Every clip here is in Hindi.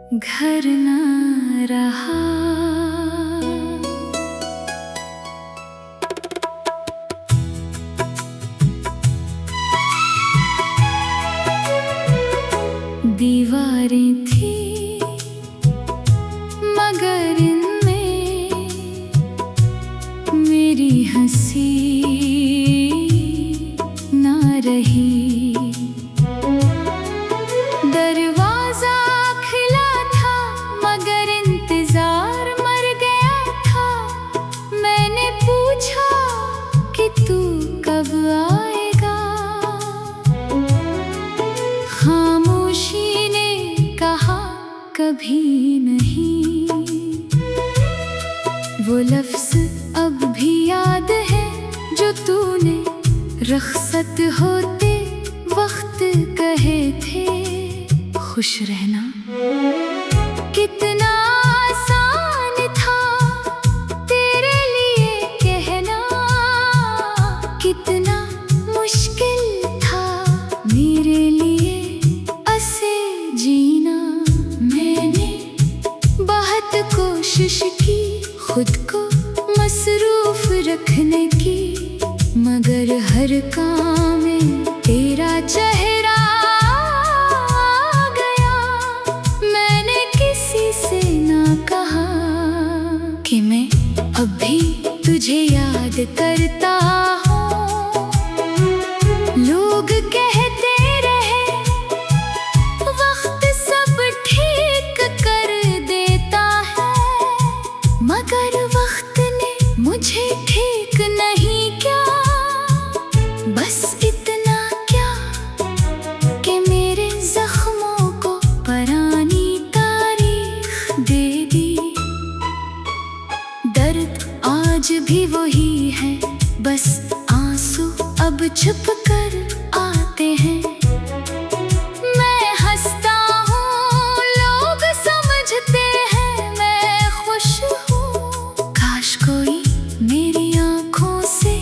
घर न रहा। दीवारें थी मगर इनमें मेरी हंसी ना रही। दरवाजा खुला था मगर इंतजार मर गया था। मैंने पूछा कि तू कब आएगा। खामोशी ने कहा कभी नहीं। वो लफ्ज़ अब भी याद है जो तूने रुखसत होते वक्त कहे थे। खुश रहना कितना आसान था तेरे लिए कहना, कितना मुश्किल था मेरे लिए ऐसे जीना। मैंने बहुत कोशिश की खुद को मसरूफ रखने की, मगर हर काम में तेरा चेहरा आ गया। मैंने किसी से ना कहा कि मैं अब भी तुझे याद करता हूँ। लोग कहते रहे वक्त सब ठीक कर देता है, मगर वक्त ने मुझे ठीक नहीं किया। बस इतना क्या कि मेरे जख्मों को पुरानी तारीख दे दी। दर्द आज भी वही है, बस आंसू अब छुप कर आते हैं। मैं हंसता हूँ लोग समझते हैं मैं खुश हूँ। काश कोई मेरी आँखों से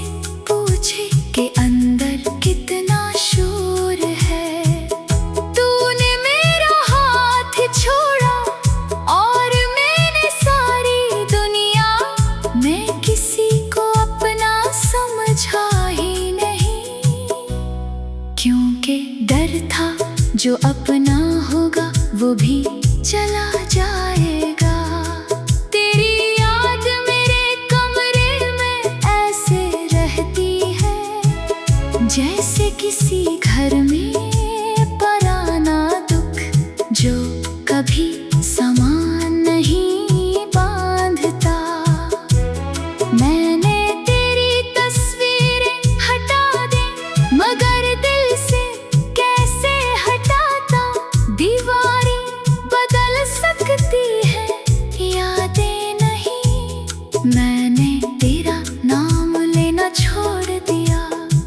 पूछे कि अंदर कितना शोर है। तूने मेरा हाथ छोड़ा और मैंने सारी दुनिया। मैं किसी को अपना समझा ही नहीं, क्योंकि डर था जो अपना होगा वो भी चला जाएगा। तेरी याद मेरे कमरे में ऐसे रहती है जैसे किसी घर में पुराना दुख जो कभी सामान नहीं बांधता। मैंने तेरी तस्वीरें हटा दी मगर दिल से कैसे हटाता। दीवारें बदल सकती है यादें नहीं। मैंने तेरा नाम लेना छोड़ दिया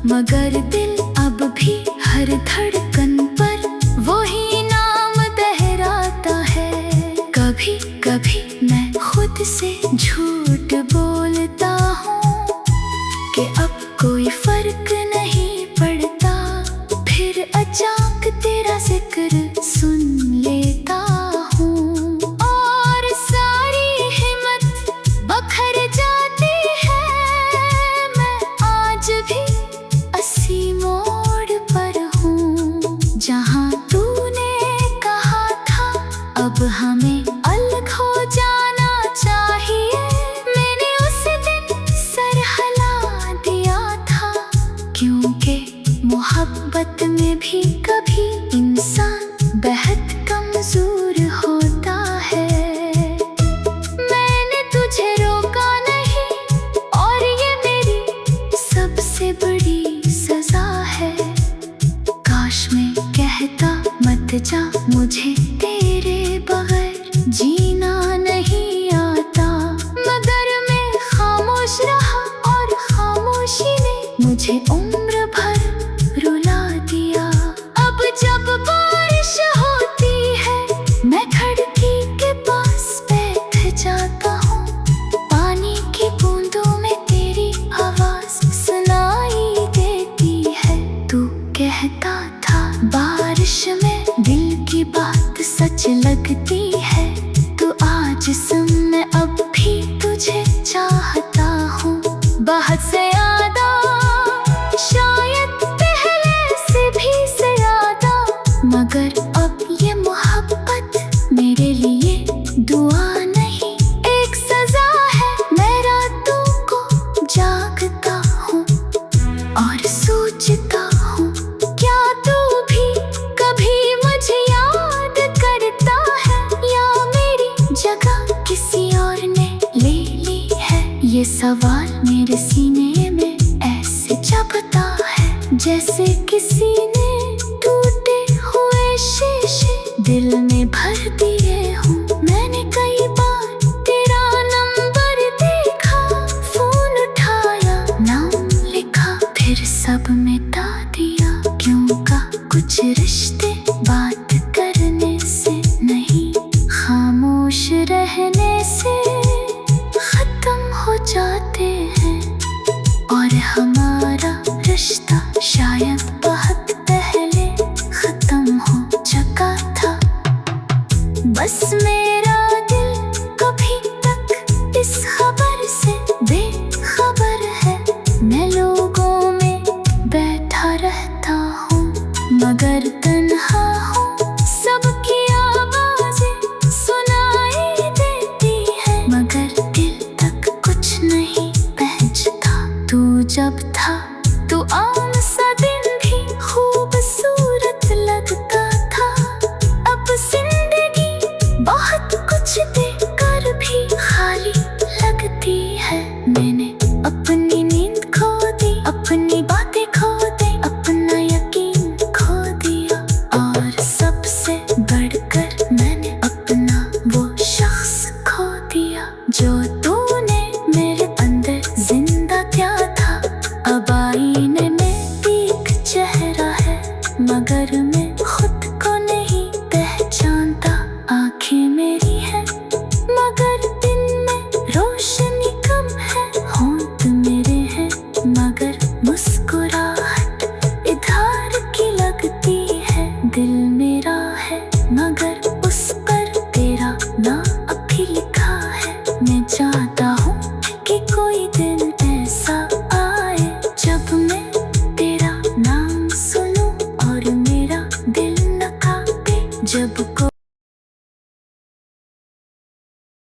मगर दिल अब भी हर धड़कन पर वही नाम दोहराता है। कभी कभी मैं खुद से झूठ बोलता हूँ कि अब कोई फर्क नहीं पड़ता, फिर अचानक तेरा जिक्र सुन लेता हूँ और सारी हिम्मत बखर जाती है। मैं आज भी अस्सी मोड़ पर हूँ जहाँ तूने कहा था अब हमें अलग हो जाना चाहिए। मैंने उस दिन सर हिला दिया था, क्योंकि मोहब्बत में भी कभी इंसान बेहद कमजोर होता है। मैंने तुझे रोका नहीं और ये मेरी सबसे बड़ी सजा है। काश मैं कहता मत जा, मुझे तेरे बगैर जीना नहीं आता, मगर मैं खामोश रहा और खामोशी ने मुझे उम्र भर रुला दिया। अब जब बारिश होती है मैं खिड़की के पास बैठ जाता हूँ। पानी की बूंदों में तेरी आवाज सुनाई देती है। तू कहता था बारिश में दिल की बात सच लगती है। चाहता हूँ बहुत ज्यादा, शायद पहले से भी ज्यादा। मगर अब ये मोहब्बत मेरे लिए दुआ नहीं, एक सजा है। मैं रातों को जागता हूँ और सोचता हूँ, क्या तू भी कभी मुझे याद करता है, या मेरी जगह किसी और ने ले ली है। ये सवाल मेरे सीने में ऐसे चुभता है, जैसे किसी ने टूटे हुए शीशे दिल में भर दिए हूँ। मैंने कई बार तेरा नंबर देखा, फोन उठाया, नाम लिखा, फिर सब मिटा दिया। क्यों का कुछ रिश्ते बात करने से नहीं, खामोश रहने से खत्म हो जाते हैं। और हमारा रिश्ता शायद बहुत पहले खत्म हो चुका था। बस मैं